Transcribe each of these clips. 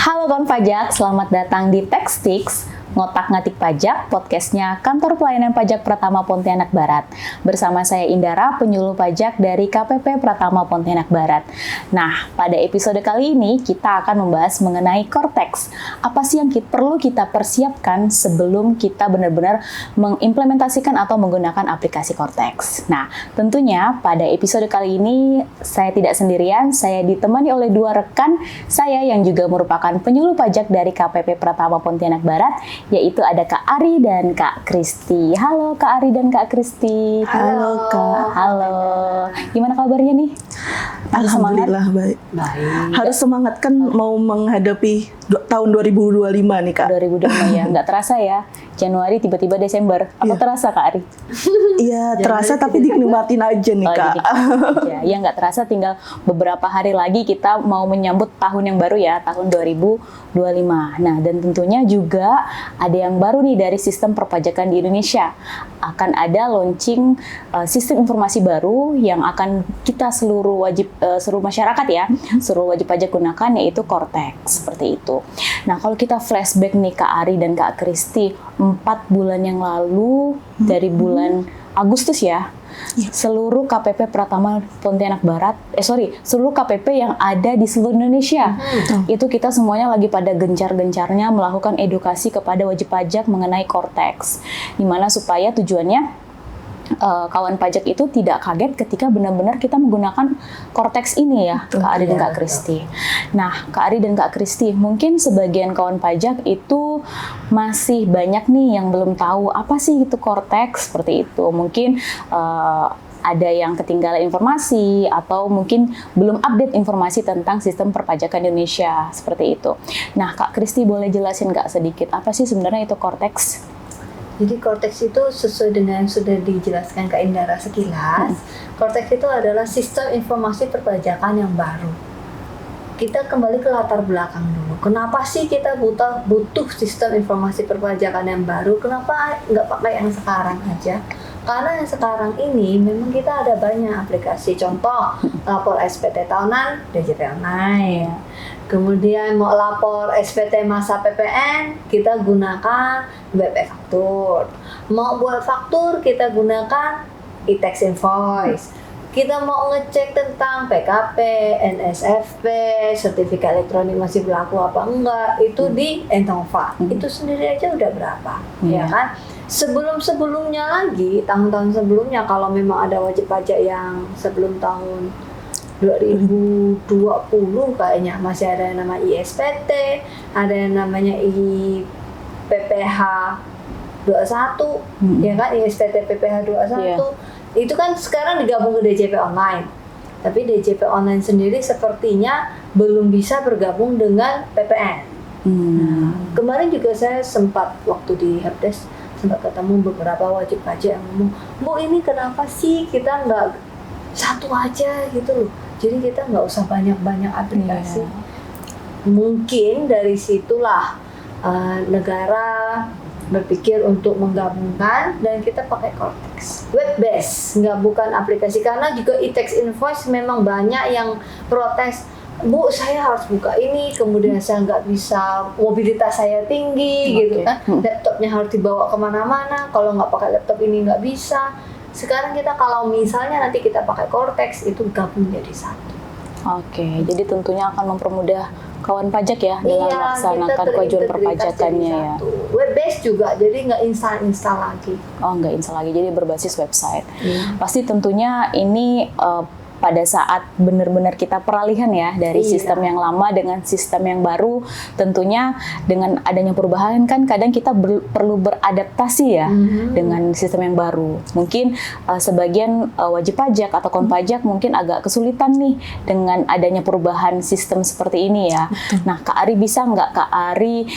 Halo kawan pajak, selamat datang di Textix, ngotak-ngatik pajak, podcastnya Kantor Pelayanan Pajak Pratama Pontianak Barat. Bersama saya Indara, penyuluh pajak dari KPP Pratama Pontianak Barat. Nah, pada episode kali ini kita akan membahas mengenai Cortex. Apa sih yang perlu kita persiapkan sebelum kita benar-benar mengimplementasikan atau menggunakan aplikasi Cortex? Nah, tentunya pada episode kali ini saya tidak sendirian, saya ditemani oleh dua rekan saya yang juga merupakan penyuluh pajak dari KPP Pratama Pontianak Barat, yaitu ada Kak Ari dan Kak Kristi. Halo Kak Ari dan Kak Kristi. Halo Kak. Halo. Gimana kabarnya nih? Alhamdulillah baik. Harus semangat kan mau menghadapi tahun 2025 nih Kak. 2025 ya, nggak terasa ya. Januari tiba-tiba Desember. Apa terasa Kak Ari? Iya terasa tapi dinikmatin aja nih Kak. Ya nggak terasa, tinggal beberapa hari lagi kita mau menyambut tahun yang baru ya, tahun 2025. Nah, dan tentunya juga ada yang baru nih dari sistem perpajakan di Indonesia. Akan ada launching sistem informasi baru yang akan kita seluruh masyarakat ya, seluruh wajib pajak gunakan, yaitu Cortex, seperti itu. Nah, kalau kita flashback nih Kak Ari dan Kak Kristi, 4 bulan yang lalu dari bulan Agustus ya, seluruh KPP Pratama Pontianak Barat, seluruh KPP yang ada di seluruh Indonesia, itu kita semuanya lagi pada gencar-gencarnya melakukan edukasi kepada wajib pajak mengenai Cortex, dimana supaya tujuannya kawan pajak itu tidak kaget ketika benar-benar kita menggunakan Cortex ini ya, Kak Ari dan Kak Kristi. Nah, Kak Ari dan Kak Kristi, mungkin sebagian kawan pajak itu masih banyak nih yang belum tahu apa sih itu Cortex, seperti itu. Mungkin ada yang ketinggalan informasi atau mungkin belum update informasi tentang sistem perpajakan Indonesia, seperti itu. Nah, Kak Kristi boleh jelasin Kak sedikit apa sih sebenarnya itu Cortex? Jadi Cortex itu sesuai dengan yang sudah dijelaskan Kak Indara sekilas, Cortex itu adalah sistem informasi perpajakan yang baru. Kita kembali ke latar belakang dulu. Kenapa sih kita butuh sistem informasi perpajakan yang baru? Kenapa nggak pakai yang sekarang aja? Karena yang sekarang ini memang kita ada banyak aplikasi. Contoh, lapor SPT tahunan, DJP Online. Kemudian mau lapor SPT masa PPN, kita gunakan BP Faktur. Mau buat faktur, kita gunakan e-tax invoice. Kita mau ngecek tentang PKP, NSFP, sertifikat elektronik masih berlaku apa enggak, itu di Entova. Itu sendiri aja udah berapa, ya kan? Sebelum-sebelumnya lagi, tahun-tahun sebelumnya, kalau memang ada wajib pajak yang sebelum tahun 2020 kayaknya masih ada yang nama ISPT, ada yang namanya IPPH 21, ya kan, ISPT PPH 21. Itu kan sekarang digabung ke DJP Online. Tapi DJP Online sendiri sepertinya belum bisa bergabung dengan PPN. Nah, kemarin juga saya sempat waktu di Helpdesk sempat ketemu beberapa wajib pajak yang ngomong, "Bu, ini kenapa sih kita nggak satu aja gitu loh? Jadi kita nggak usah banyak-banyak aplikasi." Mungkin dari situlah negara berpikir untuk menggabungkan dan kita pakai Cortex web based, nggak bukan aplikasi, karena juga e-tax invoice memang banyak yang protes, "Bu, saya harus buka ini, kemudian saya nggak bisa, mobilitas saya tinggi gitu kan, laptopnya harus dibawa kemana-mana, kalau nggak pakai laptop ini nggak bisa." Sekarang kita kalau misalnya nanti kita pakai Cortex, itu gabung jadi satu. Oke, jadi tentunya akan mempermudah kawan pajak ya dalam melaksanakan kewajiban perpajakannya ya. Web based juga, jadi nggak install lagi. Oh, nggak install lagi, jadi berbasis website. Pasti tentunya ini pada saat benar-benar kita peralihan ya dari sistem yang lama dengan sistem yang baru, tentunya dengan adanya perubahan kan kadang kita perlu beradaptasi ya dengan sistem yang baru. Mungkin sebagian wajib pajak atau kawan pajak mungkin agak kesulitan nih dengan adanya perubahan sistem seperti ini ya. Nah, Kak Ari bisa nggak Kak Ari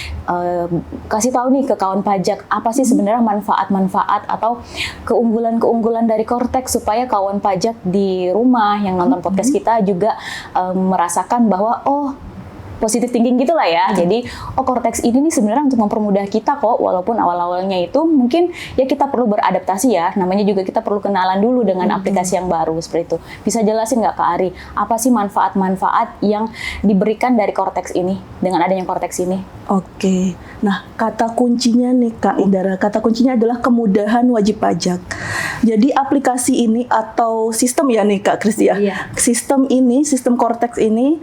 kasih tahu nih ke kawan pajak apa sih sebenarnya manfaat-manfaat atau keunggulan-keunggulan dari Cortex supaya kawan pajak di rumah yang nonton podcast kita juga merasakan bahwa positive thinking gitulah ya. Jadi Cortex ini nih sebenarnya untuk mempermudah kita kok, walaupun awal-awalnya itu mungkin ya kita perlu beradaptasi ya. Namanya juga kita perlu kenalan dulu dengan aplikasi yang baru seperti itu. Bisa jelasin nggak Kak Ari, apa sih manfaat-manfaat yang diberikan dari Cortex ini dengan adanya Cortex ini? Oke, nah kata kuncinya nih Kak Indra, kata kuncinya adalah kemudahan wajib pajak. Jadi aplikasi ini atau sistem ya nih Kak Kristi ya, sistem ini, sistem Cortex ini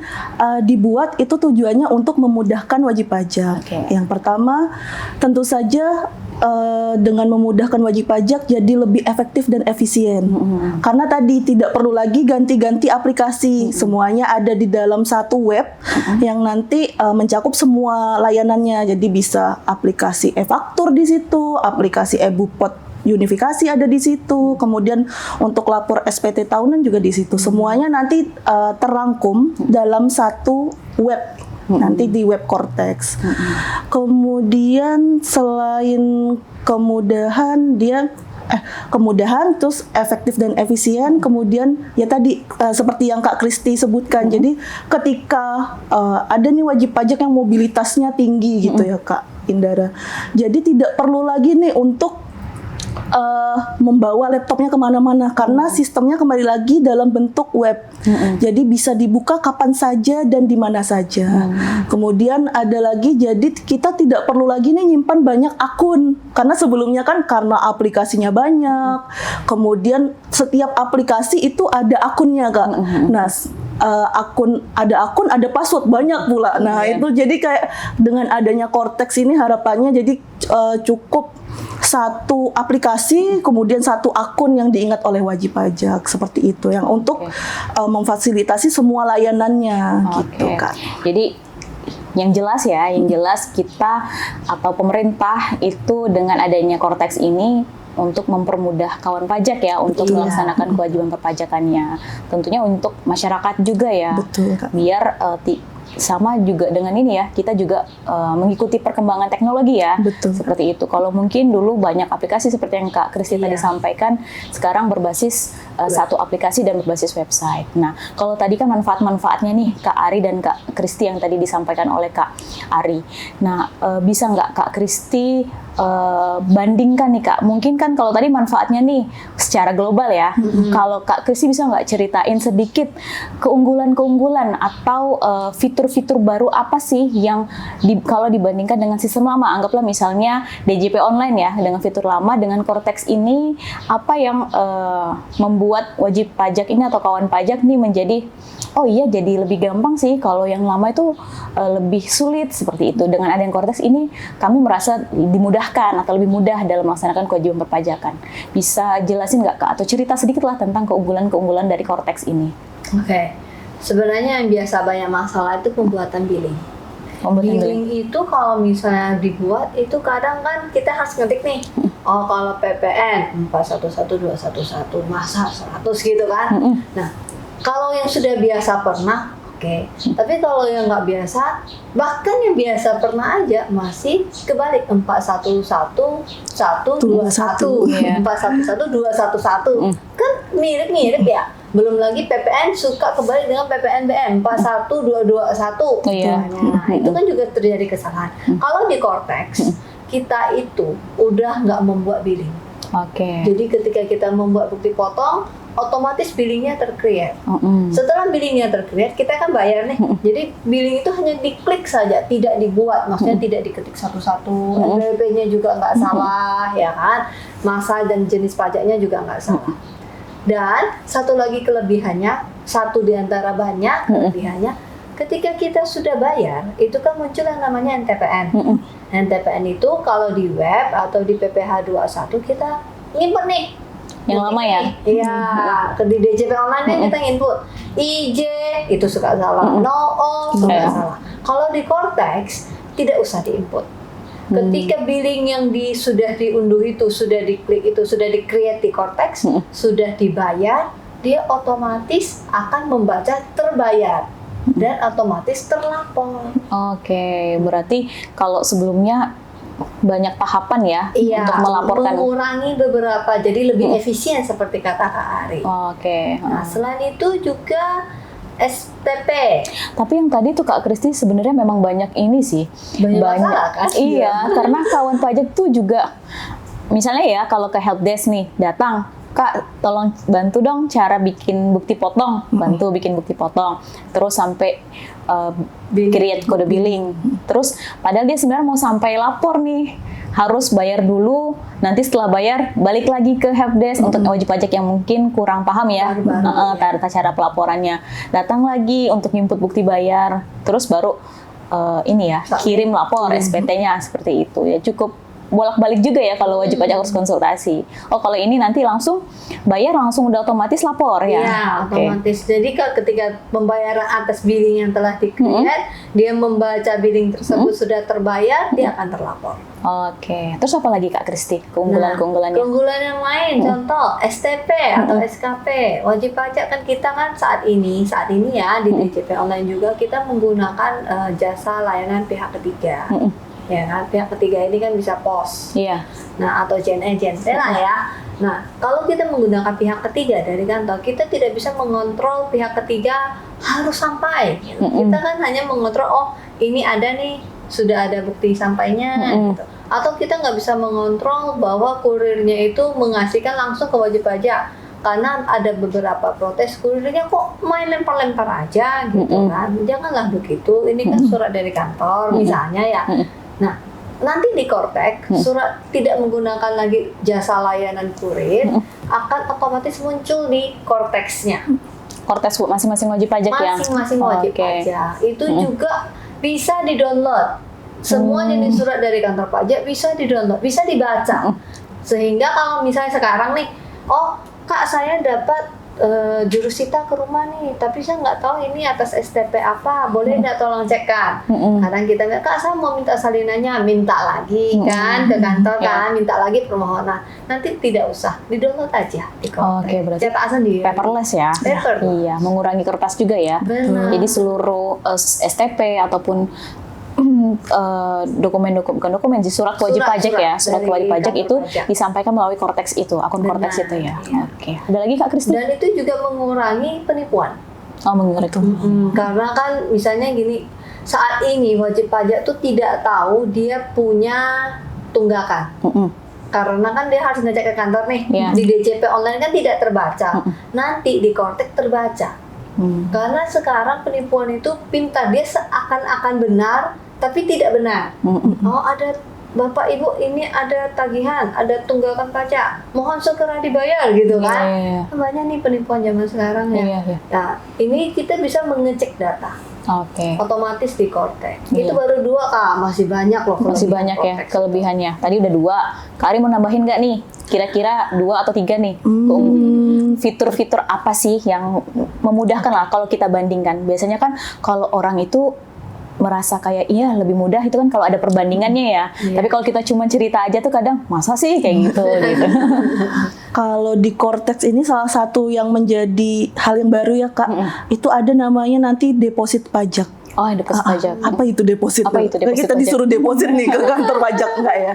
dibuat itu tujuannya untuk memudahkan wajib pajak. Yang pertama tentu saja dengan memudahkan wajib pajak jadi lebih efektif dan efisien. Karena tadi tidak perlu lagi ganti-ganti aplikasi, semuanya ada di dalam satu web yang nanti mencakup semua layanannya. Jadi bisa aplikasi e-faktur di situ, aplikasi e-bupot unifikasi ada di situ, kemudian untuk lapor SPT tahunan juga di situ. Semuanya nanti terangkum dalam satu web. Nanti di web Cortex. Kemudian selain kemudahan kemudahan terus efektif dan efisien, kemudian ya tadi seperti yang Kak Kristi sebutkan. Jadi ketika ada nih wajib pajak yang mobilitasnya tinggi gitu ya Kak Indra. Jadi tidak perlu lagi nih untuk membawa laptopnya kemana-mana karena sistemnya kembali lagi dalam bentuk web. Jadi bisa dibuka kapan saja dan di mana saja. Kemudian ada lagi, jadi kita tidak perlu lagi nih nyimpan banyak akun karena sebelumnya kan karena aplikasinya banyak. Kemudian setiap aplikasi itu ada akunnya Kak. Nah akun ada password banyak pula. Nah itu jadi kayak dengan adanya Cortex ini harapannya jadi cukup satu aplikasi, kemudian satu akun yang diingat oleh wajib pajak seperti itu, yang untuk memfasilitasi semua layanannya gitu Kak. Jadi yang jelas ya, yang jelas kita atau pemerintah itu dengan adanya Cortex ini untuk mempermudah kawan pajak ya untuk melaksanakan kewajiban perpajakannya. Tentunya untuk masyarakat juga ya. Betul Kak. Biar sama juga dengan ini ya, kita juga mengikuti perkembangan teknologi ya. Betul. Seperti itu. Kalau mungkin dulu banyak aplikasi seperti yang Kak Kristi tadi sampaikan, sekarang berbasis satu aplikasi dan berbasis website. Nah, kalau tadi kan manfaat-manfaatnya nih Kak Ari dan Kak Kristi yang tadi disampaikan oleh Kak Ari. Nah, bisa nggak Kak Kristi bandingkan nih Kak, mungkin kan kalau tadi manfaatnya nih secara global ya, kalau Kak Kristi bisa nggak ceritain sedikit keunggulan-keunggulan atau fitur-fitur baru apa sih yang kalau dibandingkan dengan sistem lama, anggaplah misalnya DJP online ya, dengan fitur lama, dengan Cortex ini, apa yang membuat wajib pajak ini atau kawan pajak nih menjadi, oh iya jadi lebih gampang sih, kalau yang lama itu lebih sulit seperti itu. Dengan adanya Cortex ini kami merasa dimudahkan atau lebih mudah dalam melaksanakan kewajiban perpajakan. Bisa jelasin nggak Kak, atau cerita sedikit lah tentang keunggulan-keunggulan dari Cortex ini? Oke. Sebenarnya yang biasa banyak masalah itu pembuatan billing. Billing itu kalau misalnya dibuat itu kadang kan kita harus ngetik nih. Oh kalau PPN 411211 masa 100 gitu kan. Nah kalau yang sudah biasa pernah oke. Tapi kalau yang nggak biasa, bahkan yang biasa pernah aja masih kebalik 411121 411211 kan mirip-mirip ya. Belum lagi PPN suka kebalik dengan PPN BM 41221. Nah, itu kan juga terjadi kesalahan. Kalau di Cortex kita itu udah nggak membuat billing. Jadi ketika kita membuat bukti potong, otomatis billingnya tercreate. Setelah billingnya tercreate, kita kan bayar nih. Jadi billing itu hanya diklik saja, tidak dibuat. Maksudnya tidak diketik satu-satu. NPWP-nya juga nggak salah, ya kan? Masa dan jenis pajaknya juga nggak salah. Dan satu lagi kelebihannya, satu di antara banyak kelebihannya, ketika kita sudah bayar, itu kan muncul yang namanya NTPN. NTPN itu kalau di web atau di PPh 21 kita nyimpen nih. Yang lama ya? Iya, di DJP online kita input IJ itu suka salah, NOO suka salah. Kalau di Cortex tidak usah diinput. Ketika billing yang sudah diunduh itu, sudah diklik itu, sudah di-create di Cortex, sudah dibayar, dia otomatis akan membaca terbayar dan otomatis terlapor. Berarti kalau sebelumnya banyak tahapan ya untuk melaporkan. Mengurangi beberapa, jadi lebih efisien seperti kata Kak Ari. Nah, selain itu juga STP. Tapi yang tadi tuh Kak Kristi sebenarnya memang banyak ini sih. Banyak masalah, kan? Iya, karena kawan pajak tuh juga, misalnya ya kalau ke helpdesk nih, datang, Kak, tolong bantu dong cara bikin bukti potong, bantu bikin bukti potong, terus sampai create kode billing, terus padahal dia sebenarnya mau sampai lapor nih, harus bayar dulu, nanti setelah bayar balik lagi ke helpdesk untuk wajib pajak yang mungkin kurang paham ya, tata cara pelaporannya, datang lagi untuk input bukti bayar, terus baru ini ya kirim lapor SPT-nya seperti itu ya, cukup bolak-balik juga ya kalau wajib pajak harus konsultasi. Oh, kalau ini nanti langsung bayar langsung udah otomatis lapor ya? Iya, otomatis. Jadi ketika pembayaran atas billing yang telah di-create, dia membaca billing tersebut sudah terbayar, dia akan terlapor. Oke. Terus apa lagi Kak Kristi? Keunggulan-keunggulannya? Keunggulan yang lain, contoh STP atau SKP. Wajib pajak kan kita kan saat ini ya di DJP online juga kita menggunakan jasa layanan pihak ketiga. Ya kan, pihak ketiga ini kan bisa pos, nah atau JNE lah ya. Nah, kalau kita menggunakan pihak ketiga dari kantor, kita tidak bisa mengontrol pihak ketiga harus sampai. Kita kan hanya mengontrol, oh ini ada nih, sudah ada bukti sampainya, gitu. Atau kita nggak bisa mengontrol bahwa kurirnya itu mengasihkan langsung ke wajib pajak. Karena ada beberapa protes kurirnya kok main lempar-lempar aja gitu kan. Janganlah begitu, ini kan surat dari kantor misalnya ya. Nah, nanti di Kortek, surat tidak menggunakan lagi jasa layanan kurir, akan otomatis muncul di Korteksnya. Korteks masing-masing wajib pajak ya? Masing-masing wajib pajak. Itu juga bisa di-download. Semua jenis surat dari kantor pajak bisa di-download, bisa dibaca. Sehingga kalau misalnya sekarang nih, oh Kak saya dapat jurusita ke rumah nih, tapi saya nggak tahu ini atas STP apa, boleh nggak tolong cekkan? Kadang kita bilang, Kak saya mau minta salinannya, minta lagi kan ke kantor kan, minta lagi permohonan. Nanti tidak usah, di-download aja di Kortek. Oke, berarti cetak sendiri. Paperless ya? Iya, mengurangi kertas juga ya. Jadi seluruh STP ataupun bukan dokumen sih, surat wajib pajak ya, surat wajib pajak itu disampaikan melalui Korteks itu, akun Korteks itu ya. Oke. Ada lagi Kak Kristi? Dan itu juga mengurangi penipuan. Oh, mengurangi itu. Karena kan misalnya gini, saat ini wajib pajak tuh tidak tahu dia punya tunggakan. Karena kan dia harus ngecek ke kantor nih, di DJP online kan tidak terbaca. Nanti di Korteks terbaca. Karena sekarang penipuan itu pintar, dia seakan-akan benar tapi tidak benar. Oh ada Bapak Ibu ini ada tagihan, ada tunggakan pajak, mohon segera dibayar gitu kan. Banyak nih penipuan zaman sekarang ya. Nah ini kita bisa mengecek data. Otomatis di Kortek. Itu baru 2 Kak, masih banyak loh. Masih banyak ya kelebihannya. Tadi udah 2. Kak Ari mau nambahin nggak nih? Kira-kira 2 atau 3 nih? Fitur-fitur apa sih yang memudahkan lah kalau kita bandingkan? Biasanya kan kalau orang itu merasa kayak iya lebih mudah itu kan kalau ada perbandingannya ya. Tapi kalau kita cuma cerita aja tuh kadang masa sih kayak gitu. Kalau di Korteks ini salah satu yang menjadi hal yang baru ya Kak, itu ada namanya nanti deposit pajak. Oh, deposit pajak. Apa itu deposit? Apa itu deposit kita pajak? Disuruh deposit nih ke kantor pajak enggak ya?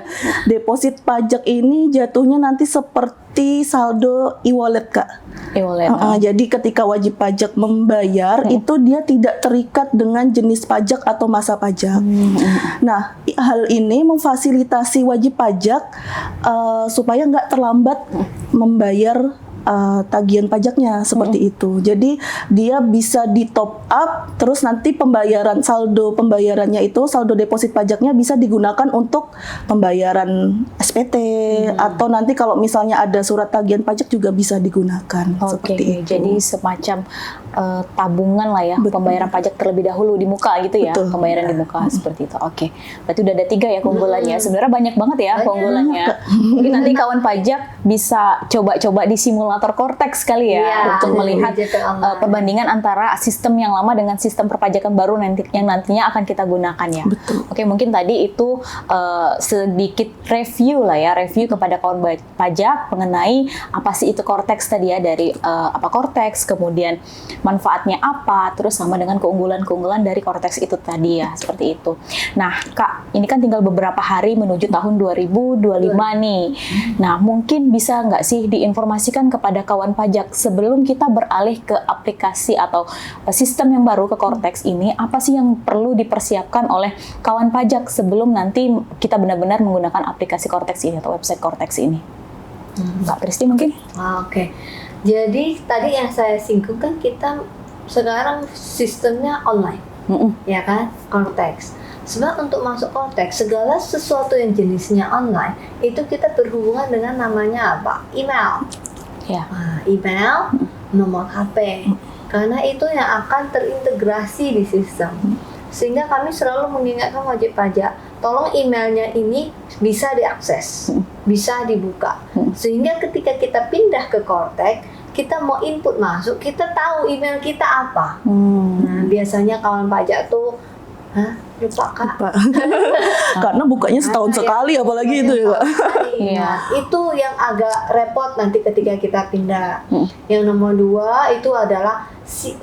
Deposit pajak ini jatuhnya nanti seperti saldo e-wallet Kak. E-wallet. Jadi ketika wajib pajak membayar itu dia tidak terikat dengan jenis pajak atau masa pajak. Nah, hal ini memfasilitasi wajib pajak supaya nggak terlambat membayar tagihan pajaknya seperti itu. Jadi dia bisa di top up, terus nanti pembayaran saldo pembayarannya itu saldo deposit pajaknya bisa digunakan untuk pembayaran SPT atau nanti kalau misalnya ada surat tagihan pajak juga bisa digunakan. Seperti itu. Jadi semacam tabungan lah ya, pembayaran pajak terlebih dahulu di muka gitu ya, pembayaran di muka seperti itu. Berarti udah ada 3 ya keunggulannya. Sebenarnya banyak banget ya keunggulannya. Mungkin nanti kawan pajak bisa coba-coba di simulator Korteks kali ya, untuk melihat perbandingan antara sistem yang lama dengan sistem perpajakan baru yang nantinya akan kita gunakan ya. Oke, mungkin tadi itu sedikit review lah ya, review kepada kawan pajak mengenai apa sih itu Korteks tadi ya, dari apa Korteks, kemudian manfaatnya apa, terus sama dengan keunggulan-keunggulan dari Korteks itu tadi ya, seperti itu. Nah Kak, ini kan tinggal beberapa hari menuju tahun 2025 nih. Nah mungkin bisa nggak sih diinformasikan kepada kepada kawan pajak sebelum kita beralih ke aplikasi atau sistem yang baru ke Cortex ini, apa sih yang perlu dipersiapkan oleh kawan pajak sebelum nanti kita benar-benar menggunakan aplikasi Cortex ini atau website Cortex ini? Mbak Kristi mungkin? Oke. Jadi tadi yang saya singgung kan kita sekarang sistemnya online, ya kan, Cortex. Sebab untuk masuk Cortex, segala sesuatu yang jenisnya online itu kita berhubungan dengan namanya apa? Email. Ya. Nah, email, nomor HP. Karena itu yang akan terintegrasi di sistem. Sehingga kami selalu mengingatkan wajib pajak, tolong emailnya ini bisa diakses, bisa dibuka. Sehingga ketika kita pindah ke Cortex, kita mau input masuk, kita tahu email kita apa. Nah, biasanya kawan pajak tuh, lupa Kak. Karena bukanya setahun sekali, apalagi itu ya Kak. Nah, itu yang agak repot nanti ketika kita pindah. Yang nomor 2 itu adalah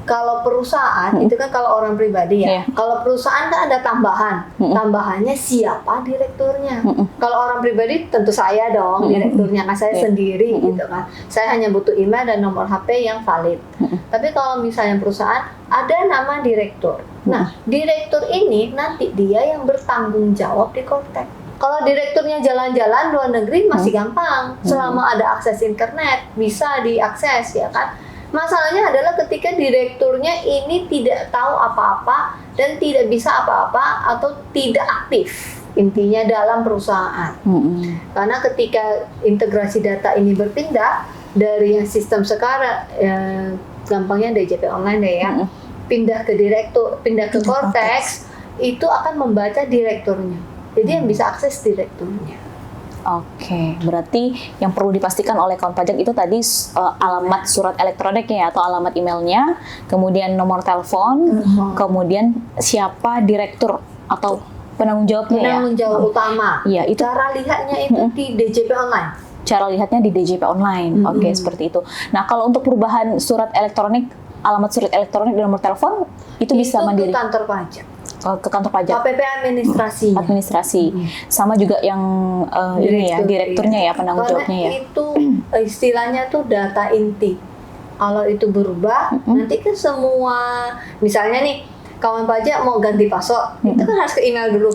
kalau perusahaan itu kan kalau orang pribadi ya. Kalau perusahaan kan ada tambahan. Tambahannya siapa direkturnya. Kalau orang pribadi tentu saya dong direkturnya, kan saya sendiri gitu kan. Saya hanya butuh email dan nomor HP yang valid. Tapi kalau misalnya perusahaan ada nama direktur. Nah, direktur ini nanti dia yang bertanggung jawab di Cortex. Kalau direkturnya jalan-jalan luar negeri masih gampang, selama ada akses internet bisa diakses ya kan. Masalahnya adalah ketika direkturnya ini tidak tahu apa-apa dan tidak bisa apa-apa atau tidak aktif intinya dalam perusahaan. Karena ketika integrasi data ini berpindah dari yang sistem sekarang, gampangnya DJP online deh ya, pindah ke direktur, pindah ke Cortex, itu akan membaca direkturnya. Jadi yang bisa akses direkturnya. Oke, berarti yang perlu dipastikan oleh kawan pajak itu tadi alamat surat elektroniknya atau alamat emailnya, kemudian nomor telepon, kemudian siapa direktur atau penanggung jawabnya penanggung jawab utama. Iya, itu cara lihatnya itu di DJP online. Cara lihatnya di DJP online. Oke, seperti itu. Nah, kalau untuk perubahan surat elektronik, alamat surat elektronik dan nomor telepon itu bisa mandiri ke kantor pajak. Ke kantor pajak. KPP administrasi. Sama juga yang ini ya, direkturnya ya, penanggung jawabnya ya. Itu istilahnya tuh data inti. Kalau itu berubah, nanti kan semua, misalnya nih, kawan pajak mau ganti password, itu kan harus ke email dulu.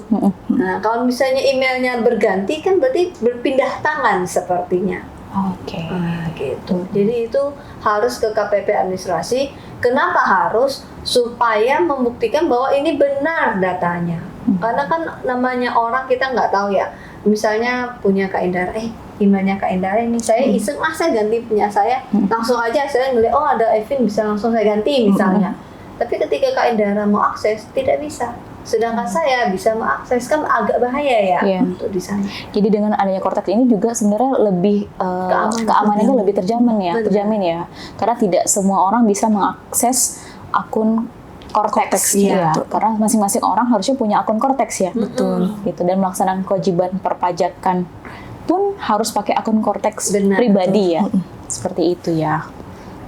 Nah, kalau misalnya emailnya berganti, kan berarti berpindah tangan sepertinya. Oke. Nah, gitu. Jadi itu harus ke KPP administrasi. Kenapa harus? Supaya membuktikan bahwa ini benar datanya. Karena kan namanya orang kita nggak tahu ya. Misalnya punya Kak Indara, emailnya Kak Indara ini saya iseng saya ganti punya saya. Langsung aja saya ngeliat, oh ada Evin bisa langsung saya ganti misalnya. Tapi ketika Kak Indara mau akses, tidak bisa. Sedangkan saya bisa mengakses, kan agak bahaya ya untuk di sana. Jadi dengan adanya Cortex ini juga sebenarnya lebih keamanannya lebih terjamin ya. Karena tidak semua orang bisa mengakses akun Cortex ya. Karena masing-masing orang harusnya punya akun Cortex ya. Betul. Gitu, dan melaksanakan kewajiban perpajakan pun harus pakai akun Cortex pribadi ya. Seperti itu ya.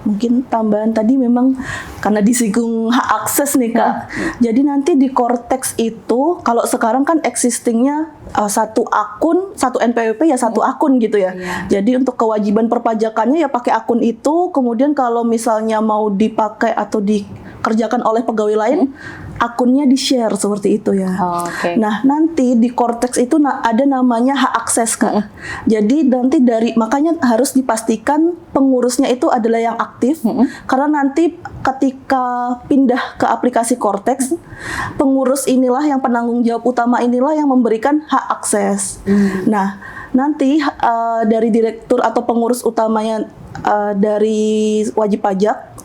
Mungkin tambahan tadi memang karena disinggung hak akses nih Kak. Jadi nanti di Cortex itu kalau sekarang kan existingnya satu akun, satu NPWP ya satu akun gitu ya. Jadi untuk kewajiban perpajakannya ya pakai akun itu. Kemudian kalau misalnya mau dipakai atau dikerjakan oleh pegawai lain, akunnya di-share seperti itu ya. Nah, nanti di Cortex itu ada namanya hak akses Kak. Jadi nanti makanya harus dipastikan pengurusnya itu adalah yang aktif, karena nanti ketika pindah ke aplikasi Cortex, pengurus inilah yang penanggung jawab utama inilah yang memberikan hak akses. Nah, nanti dari direktur atau pengurus utamanya dari wajib pajak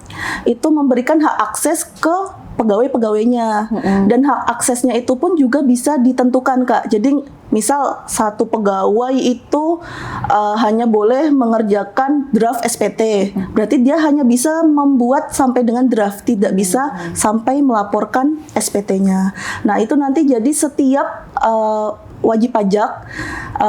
itu memberikan hak akses ke pegawai-pegawainya, dan hak aksesnya itu pun juga bisa ditentukan Kak. Jadi misal satu pegawai itu hanya boleh mengerjakan draft SPT, berarti dia hanya bisa membuat sampai dengan draft, tidak bisa sampai melaporkan SPT-nya. Nah itu nanti jadi setiap wajib pajak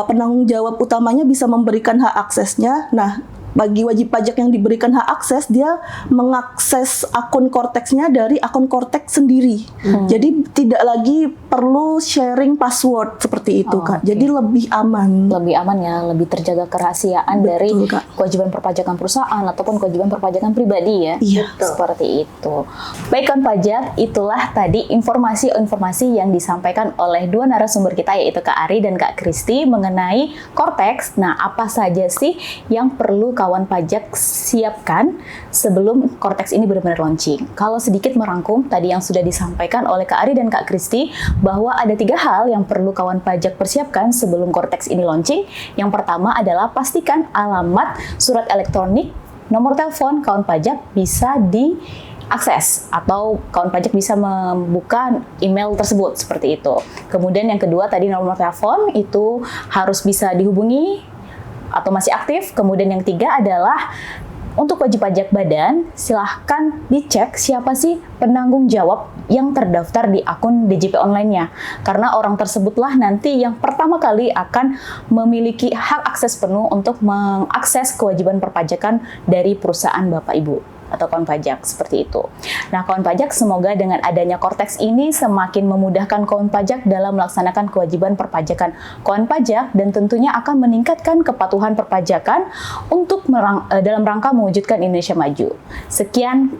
penanggung jawab utamanya bisa memberikan hak aksesnya. Nah bagi wajib pajak yang diberikan hak akses, dia mengakses akun Cortex-nya dari akun Cortex sendiri. Jadi tidak lagi perlu sharing password seperti itu, Kak. Jadi lebih aman. Lebih aman ya, lebih terjaga kerahasiaan dari Kak. kewajiban perpajakan perusahaan ataupun kewajiban perpajakan pribadi ya. Iya. Seperti itu. Baik kawan pajak, itulah tadi informasi-informasi yang disampaikan oleh dua narasumber kita, yaitu Kak Ari dan Kak Kristi mengenai Cortex. Nah, apa saja sih yang perlu kawan pajak siapkan sebelum Cortex ini benar-benar launching? Kalau sedikit merangkum tadi yang sudah disampaikan oleh Kak Ari dan Kak Kristi, bahwa ada 3 hal yang perlu kawan pajak persiapkan sebelum Cortex ini launching. Yang pertama adalah pastikan alamat surat elektronik, nomor telepon kawan pajak bisa diakses atau kawan pajak bisa membuka email tersebut seperti itu. Kemudian yang kedua tadi nomor telepon itu harus bisa dihubungi atau masih aktif. Kemudian yang 3 adalah untuk wajib pajak badan, silahkan dicek siapa sih penanggung jawab yang terdaftar di akun DJP online-nya. Karena orang tersebutlah nanti yang pertama kali akan memiliki hak akses penuh untuk mengakses kewajiban perpajakan dari perusahaan Bapak Ibu atau kawan pajak, seperti itu. Nah, kawan pajak, semoga dengan adanya Cortex ini semakin memudahkan kawan pajak dalam melaksanakan kewajiban perpajakan kawan pajak dan tentunya akan meningkatkan kepatuhan perpajakan untuk dalam rangka mewujudkan Indonesia maju. Sekian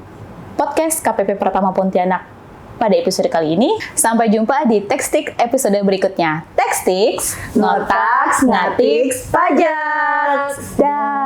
podcast KPP Pratama Pontianak pada episode kali ini. Sampai jumpa di Tekstiks episode berikutnya. Tekstiks, ngotak, ngatik, pajak. Dah.